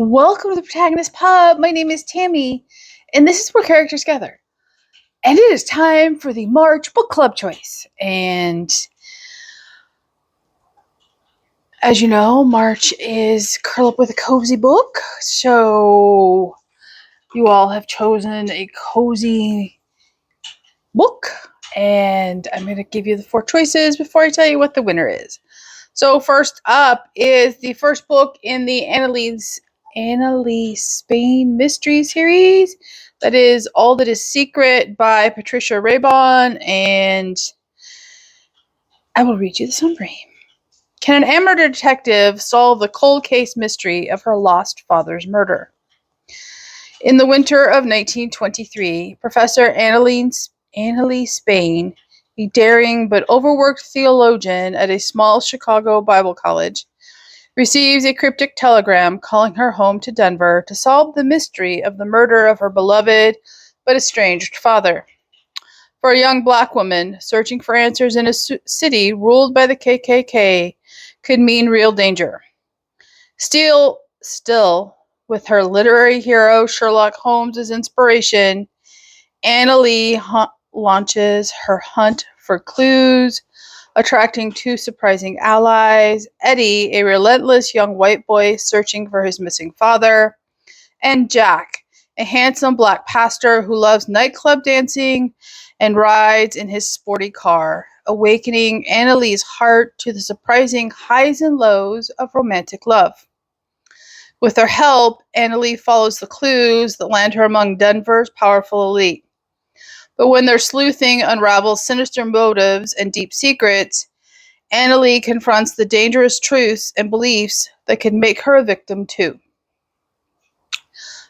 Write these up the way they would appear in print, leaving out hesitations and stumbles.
Welcome to the Protagonist Pub. My name is Tammy, and this is where characters gather. And it is time for the March Book Club choice. And as you know, March is curl up with a cozy book. So you all have chosen a cozy book. And I'm going to give you the 4 choices before I tell you what the winner is. So first up is the first book in the Annalise Spain mystery series. That is All That Is Secret by Patricia Raybon, and I will read you the summary. Can an amateur detective solve the cold case mystery of her lost father's murder? In the winter of 1923, Professor Annalise Spain, a daring but overworked theologian at a small Chicago Bible college, receives a cryptic telegram calling her home to Denver to solve the mystery of the murder of her beloved but estranged father. For a young black woman, searching for answers in a city ruled by the KKK could mean real danger. Still, with her literary hero Sherlock Holmes as inspiration, Anna Lee launches her hunt for clues, attracting 2 surprising allies, Eddie, a relentless young white boy searching for his missing father, and Jack, a handsome black pastor who loves nightclub dancing and rides in his sporty car, awakening Annalee's heart to the surprising highs and lows of romantic love. With their help, Annalee follows the clues that land her among Denver's powerful elite. But when their sleuthing unravels sinister motives and deep secrets, Annalee confronts the dangerous truths and beliefs that can make her a victim too.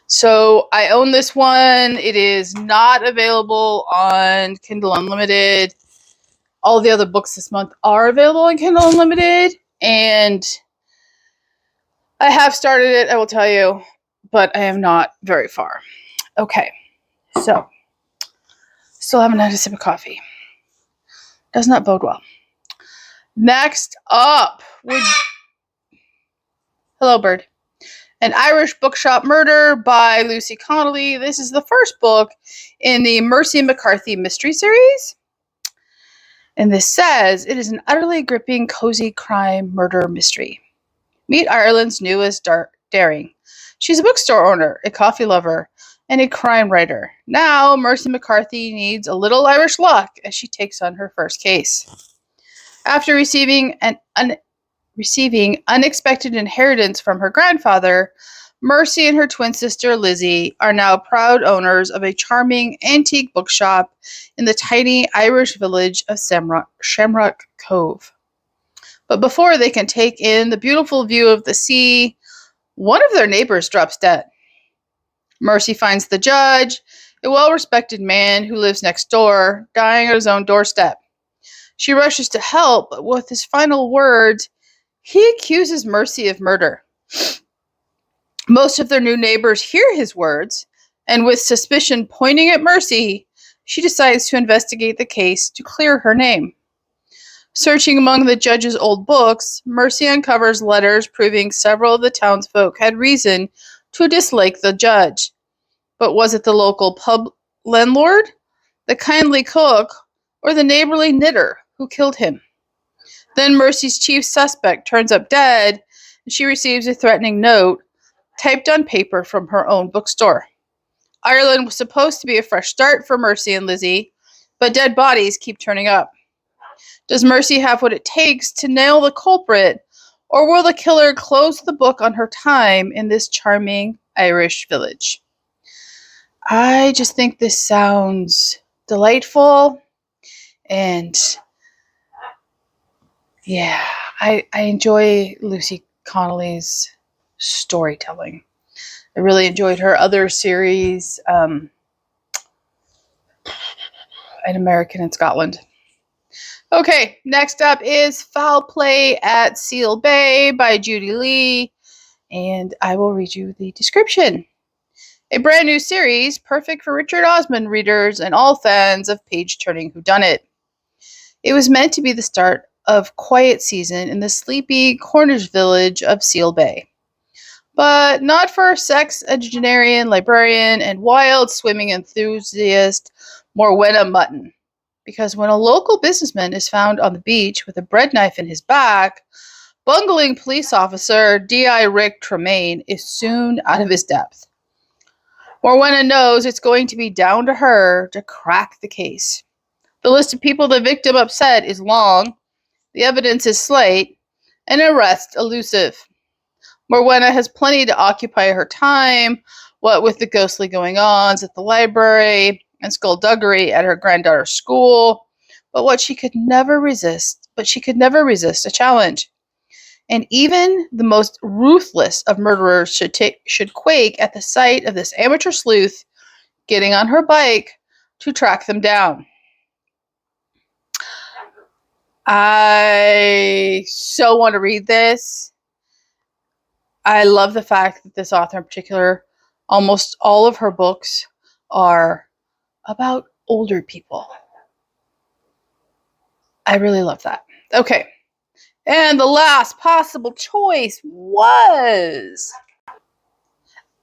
So I own this one. It is not available on Kindle Unlimited. All the other books this month are available on Kindle Unlimited, and I have started it, I will tell you, but I am not very far. Okay, so still haven't had a sip of coffee. Does not bode well. Next up, hello, bird. An Irish Bookshop Murder by Lucy Connolly. This is the first book in the Mercy McCarthy mystery series. And this says, it is an utterly gripping, cozy crime murder mystery. Meet Ireland's newest daring. She's a bookstore owner, a coffee lover, and a crime writer. Now, Mercy McCarthy needs a little Irish luck as she takes on her first case. After receiving unexpected inheritance from her grandfather, Mercy and her twin sister Lizzie are now proud owners of a charming antique bookshop in the tiny Irish village of Shamrock Cove. But before they can take in the beautiful view of the sea, one of their neighbors drops dead. Mercy finds the judge, a well-respected man who lives next door, dying at his own doorstep. She rushes to help, but with his final words, he accuses Mercy of murder. Most of their new neighbors hear his words, and with suspicion pointing at Mercy, she decides to investigate the case to clear her name. Searching among the judge's old books, Mercy uncovers letters proving several of the townsfolk had reason to dislike the judge. But was it the local pub landlord, the kindly cook, or the neighborly knitter who killed him? Then Mercy's chief suspect turns up dead, and she receives a threatening note typed on paper from her own bookstore. Ireland was supposed to be a fresh start for Mercy and Lizzie, but dead bodies keep turning up. Does Mercy have what it takes to nail the culprit, or will the killer close the book on her time in this charming Irish village? I just think this sounds delightful, and yeah, I enjoy Lucy Connolly's storytelling. I really enjoyed her other series, An American in Scotland. Okay, next up is Foul Play at Seal Bay by Judy Lee, and I will read you the description. A brand new series, perfect for Richard Osman readers and all fans of page-turning whodunit. It was meant to be the start of quiet season in the sleepy Cornish village of Seal Bay. but not for sexagenarian, librarian, and wild swimming enthusiast Morwenna Mutton. Because when a local businessman is found on the beach with a bread knife in his back, bungling police officer D.I. Rick Tremaine is soon out of his depth. Morwenna knows it's going to be down to her to crack the case. The list of people the victim upset is long, the evidence is slight, and arrest elusive. Morwenna has plenty to occupy her time, what with the ghostly going-ons at the library and skullduggery at her granddaughter's school, but she could never resist a challenge. And even the most ruthless of murderers should quake at the sight of this amateur sleuth getting on her bike to track them down. I so want to read this. I love the fact that this author in particular, almost all of her books are about older people. I really love that. Okay. And the last possible choice was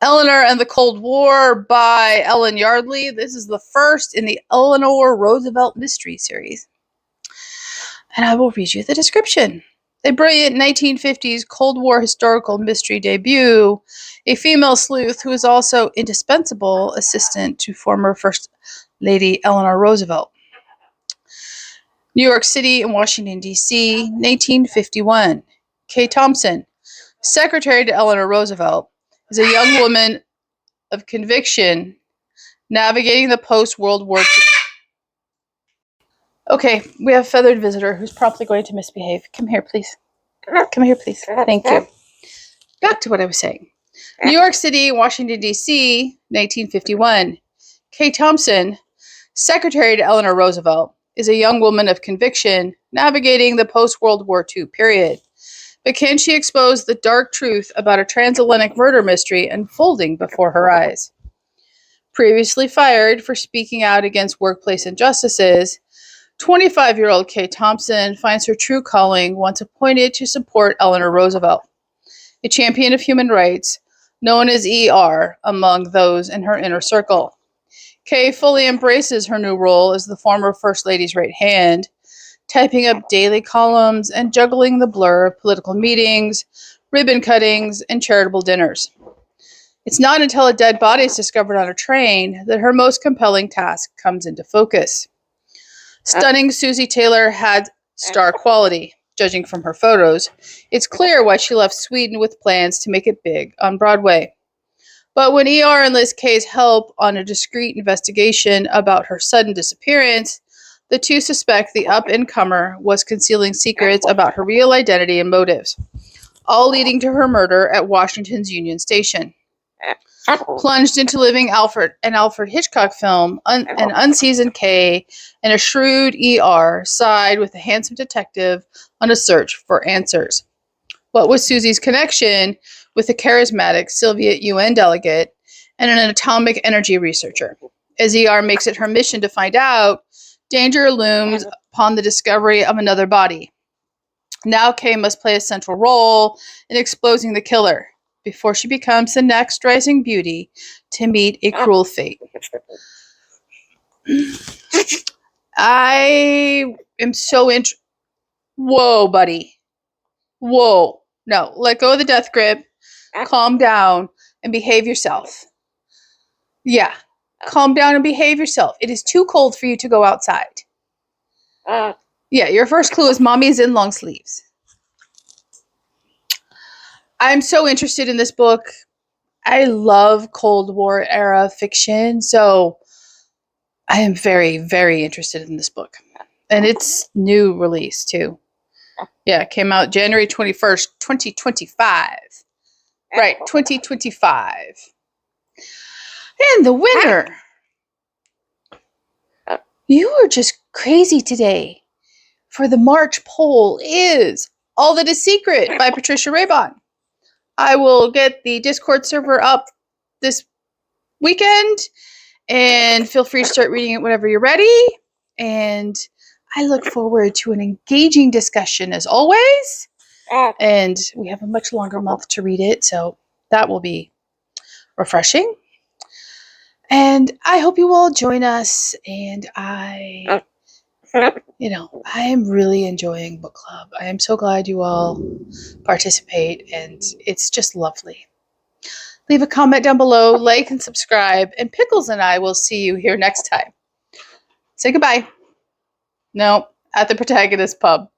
Eleanor and the Cold War by Ellen Yardley. This is the first in the Eleanor Roosevelt mystery series. And I will read you the description. A brilliant 1950s Cold War historical mystery debut, a female sleuth who is also indispensable assistant to former First Lady Eleanor Roosevelt. New York City and Washington, D.C., 1951. Kay Thompson, secretary to Eleanor Roosevelt, is a young woman of conviction navigating the post-World War II. Okay, we have a feathered visitor who's promptly going to misbehave. Come here, please. Come here, please. Thank you. Back to what I was saying. New York City, Washington, D.C., 1951. Kay Thompson, secretary to Eleanor Roosevelt, is a young woman of conviction navigating the post-World War II period. But can she expose the dark truth about a transatlantic murder mystery unfolding before her eyes? Previously fired for speaking out against workplace injustices, 25-year-old Kay Thompson finds her true calling once appointed to support Eleanor Roosevelt, a champion of human rights, known as ER among those in her inner circle. Kay fully embraces her new role as the former First Lady's right hand, typing up daily columns and juggling the blur of political meetings, ribbon cuttings, and charitable dinners. It's not until a dead body is discovered on a train that her most compelling task comes into focus. Stunning Susie Taylor had star quality, judging from her photos. It's clear why she left Sweden with plans to make it big on Broadway. But when ER enlists Kay's help on a discreet investigation about her sudden disappearance, the two suspect the up-and-comer was concealing secrets about her real identity and motives, all leading to her murder at Washington's Union Station. Plunged into living an Alfred Hitchcock film, an unseasoned Kay and a shrewd ER side with a handsome detective on a search for answers. What was Susie's connection with a charismatic Soviet UN delegate and an atomic energy researcher? As ER makes it her mission to find out, danger looms upon the discovery of another body. Now Kay must play a central role in exposing the killer before she becomes the next rising beauty to meet a cruel fate. I am so Whoa, buddy. Whoa. No, let go of the death grip. Calm down and behave yourself. Yeah, calm down and behave yourself. It is too cold for you to go outside. Yeah, your first clue is mommy's in long sleeves. I'm so interested in this book. I love Cold War era fiction, so I am very, very interested in this book. And it's new release, too. Yeah, it came out January 21st, 2025. Right, 2025. And the winner. You are just crazy today. For the March poll is All That Is Secret by Patricia Raybon. I will get the Discord server up this weekend, and feel free to start reading it whenever you're ready. And I look forward to an engaging discussion as always. And we have a much longer month to read it, so that will be refreshing. And I hope you all join us. And I am really enjoying book club. I am so glad you all participate, and it's just lovely. Leave a comment down below, like and subscribe, and Pickles and I will see you here next time. Say goodbye. No, at the Protagonist Pub.